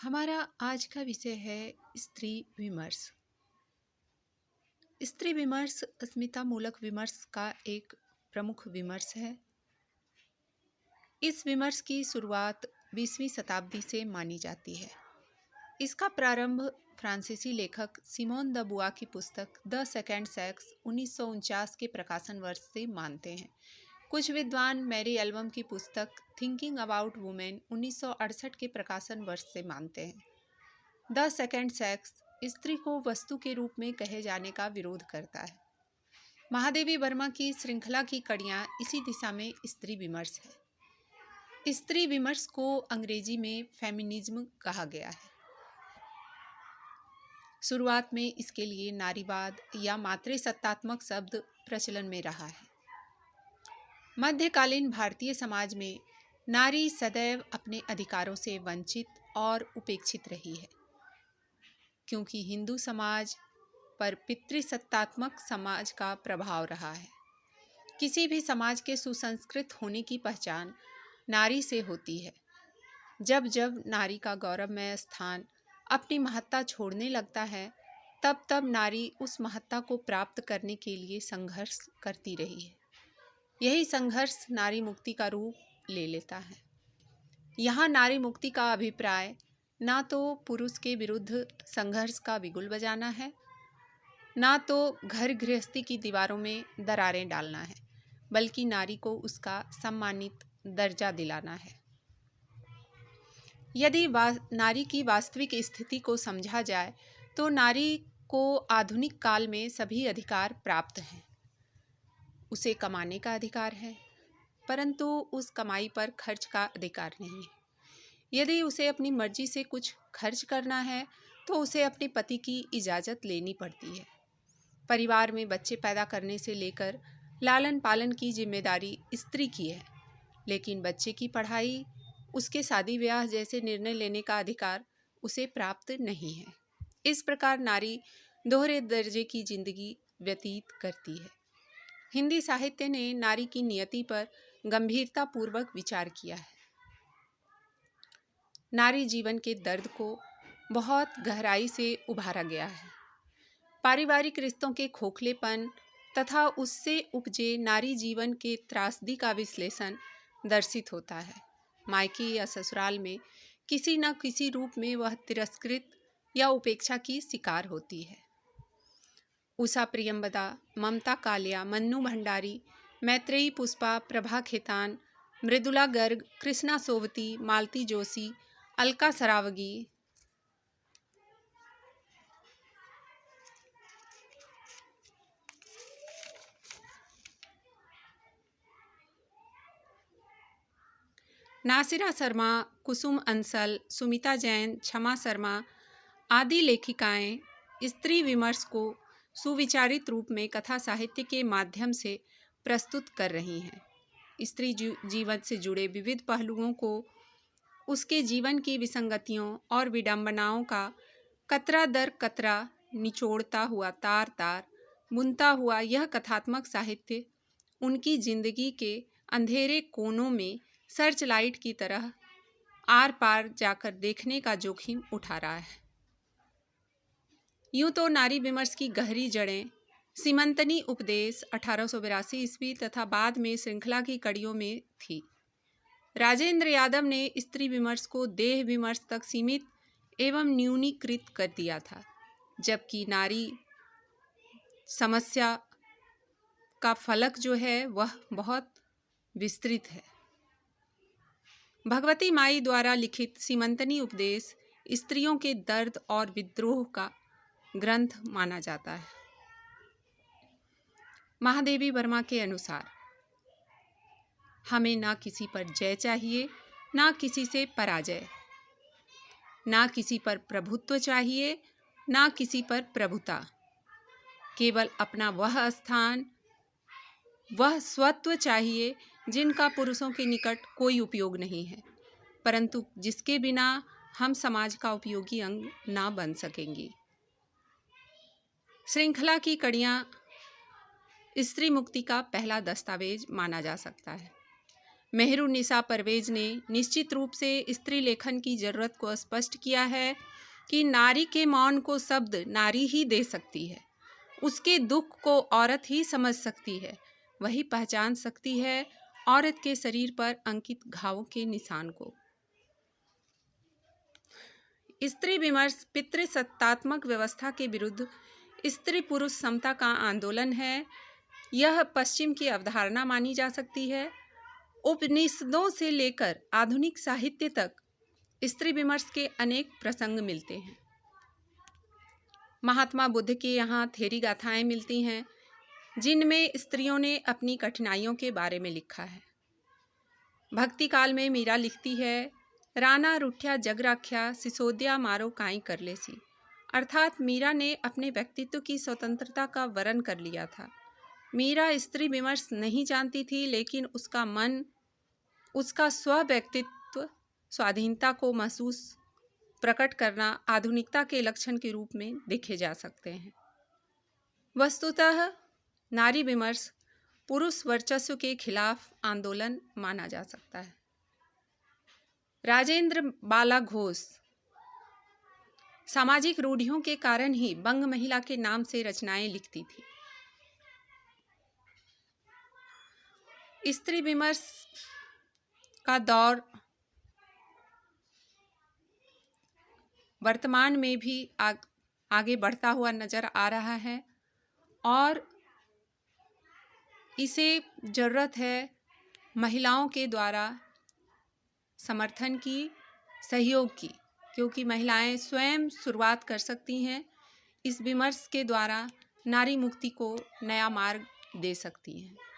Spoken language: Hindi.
हमारा आज का विषय है स्त्री विमर्श। स्त्री विमर्श अस्मिता मूलक विमर्श का एक प्रमुख विमर्श है। इस विमर्श की शुरुआत 20वीं शताब्दी से मानी जाती है। इसका प्रारंभ फ्रांसीसी लेखक सिमोन द बुआ की पुस्तक द सेकेंड सेक्स 1949 के प्रकाशन वर्ष से मानते हैं। कुछ विद्वान मैरी एल्बम की पुस्तक थिंकिंग अबाउट वुमेन 1968 के प्रकाशन वर्ष से मानते हैं। द सेकेंड सेक्स स्त्री को वस्तु के रूप में कहे जाने का विरोध करता है। महादेवी वर्मा की श्रृंखला की कड़ियाँ इसी दिशा में स्त्री विमर्श है। स्त्री विमर्श को अंग्रेजी में फेमिनिज्म कहा गया है। शुरुआत में इसके लिए नारीवाद या मातृसत्तात्मक शब्द प्रचलन में रहा है। मध्यकालीन भारतीय समाज में नारी सदैव अपने अधिकारों से वंचित और उपेक्षित रही है, क्योंकि हिंदू समाज पर पितृसत्तात्मक समाज का प्रभाव रहा है। किसी भी समाज के सुसंस्कृत होने की पहचान नारी से होती है। जब जब नारी का गौरवमय स्थान अपनी महत्ता छोड़ने लगता है, तब तब नारी उस महत्ता को प्राप्त करने के लिए संघर्ष करती रही है। यही संघर्ष नारी मुक्ति का रूप ले लेता है। यहाँ नारी मुक्ति का अभिप्राय ना तो पुरुष के विरुद्ध संघर्ष का बिगुल बजाना है, ना तो घर गृहस्थी की दीवारों में दरारें डालना है, बल्कि नारी को उसका सम्मानित दर्जा दिलाना है। यदि नारी की वास्तविक स्थिति को समझा जाए तो नारी को आधुनिक काल में सभी अधिकार प्राप्त हैं। उसे कमाने का अधिकार है, परंतु उस कमाई पर खर्च का अधिकार नहीं है। यदि उसे अपनी मर्जी से कुछ खर्च करना है तो उसे अपने पति की इजाज़त लेनी पड़ती है। परिवार में बच्चे पैदा करने से लेकर लालन पालन की जिम्मेदारी स्त्री की है, लेकिन बच्चे की पढ़ाई, उसके शादी ब्याह जैसे निर्णय लेने का अधिकार उसे प्राप्त नहीं है। इस प्रकार नारी दोहरे दर्जे की जिंदगी व्यतीत करती है। हिंदी साहित्य ने नारी की नियति पर गंभीरतापूर्वक विचार किया है। नारी जीवन के दर्द को बहुत गहराई से उभारा गया है। पारिवारिक रिश्तों के खोखलेपन तथा उससे उपजे नारी जीवन के त्रासदी का विश्लेषण दर्शित होता है। मायके या ससुराल में किसी न किसी रूप में वह तिरस्कृत या उपेक्षा की शिकार होती है। उषा प्रियंवदा, ममता कालिया, मन्नू भंडारी, मैत्रेयी पुष्पा, प्रभा खेतान, मृदुला गर्ग, कृष्णा सोवती, मालती जोशी, अलका सरावगी, नासिरा शर्मा, कुसुम अंसल, सुमिता जैन, क्षमा शर्मा आदि लेखिकाएं स्त्री विमर्श को सुविचारित रूप में कथा साहित्य के माध्यम से प्रस्तुत कर रही हैं। स्त्री जीवन से जुड़े विविध पहलुओं को, उसके जीवन की विसंगतियों और विडंबनाओं का कतरा दर कतरा निचोड़ता हुआ तार तार बुनता हुआ यह कथात्मक साहित्य उनकी जिंदगी के अंधेरे कोनों में सर्च लाइट की तरह आर पार जाकर देखने का जोखिम उठा रहा है। यूं तो नारी विमर्श की गहरी जड़ें सीमंतनी उपदेश 1882 ईस्वी तथा बाद में श्रृंखला की कड़ियों में थी। राजेंद्र यादव ने स्त्री विमर्श को देह विमर्श तक सीमित एवं न्यूनीकृत कर दिया था, जबकि नारी समस्या का फलक जो है वह बहुत विस्तृत है। भगवती माई द्वारा लिखित सीमंतनी उपदेश स्त्रियों के दर्द और विद्रोह का ग्रंथ माना जाता है। महादेवी वर्मा के अनुसार हमें ना किसी पर जय चाहिए, ना किसी से पराजय, ना किसी पर प्रभुत्व चाहिए, ना किसी पर प्रभुता। केवल अपना वह स्थान, वह स्वत्व चाहिए जिनका पुरुषों के निकट कोई उपयोग नहीं है, परंतु जिसके बिना हम समाज का उपयोगी अंग ना बन सकेंगी। श्रृंखला की कड़ियाँ स्त्री मुक्ति का पहला दस्तावेज माना जा सकता है। मेहरुन्निसा परवेज ने निश्चित रूप से स्त्री लेखन की जरूरत को स्पष्ट किया है कि नारी के मौन को शब्द नारी ही दे सकती है। उसके दुख को औरत ही समझ सकती है, वही पहचान सकती है औरत के शरीर पर अंकित घावों के निशान को। स्त्री विमर्श पितृसत्तात्मक व्यवस्था के विरुद्ध स्त्री पुरुष समता का आंदोलन है। यह पश्चिम की अवधारणा मानी जा सकती है। उपनिषदों से लेकर आधुनिक साहित्य तक स्त्री विमर्श के अनेक प्रसंग मिलते हैं। महात्मा बुद्ध के यहाँ थेरी गाथाएं मिलती हैं, जिनमें स्त्रियों ने अपनी कठिनाइयों के बारे में लिखा है। भक्ति काल में मीरा लिखती है, राना रुठ्या जग राख्या, सिसोदिया मारो काई कर लेसी। अर्थात मीरा ने अपने व्यक्तित्व की स्वतंत्रता का वर्ण कर लिया था। मीरा स्त्री विमर्श नहीं जानती थी, लेकिन उसका मन, उसका स्व व्यक्तित्व स्वाधीनता को महसूस प्रकट करना आधुनिकता के लक्षण के रूप में देखे जा सकते हैं। वस्तुतः नारी विमर्श पुरुष वर्चस्व के खिलाफ आंदोलन माना जा सकता है। राजेंद्र बाला घोष सामाजिक रूढ़ियों के कारण ही बंग महिला के नाम से रचनाएं लिखती थी। स्त्री विमर्श का दौर वर्तमान में भी आगे बढ़ता हुआ नजर आ रहा है और इसे जरूरत है महिलाओं के द्वारा समर्थन की, सहयोग की, क्योंकि महिलाएं स्वयं शुरुआत कर सकती हैं। इस विमर्श के द्वारा नारी मुक्ति को नया मार्ग दे सकती हैं।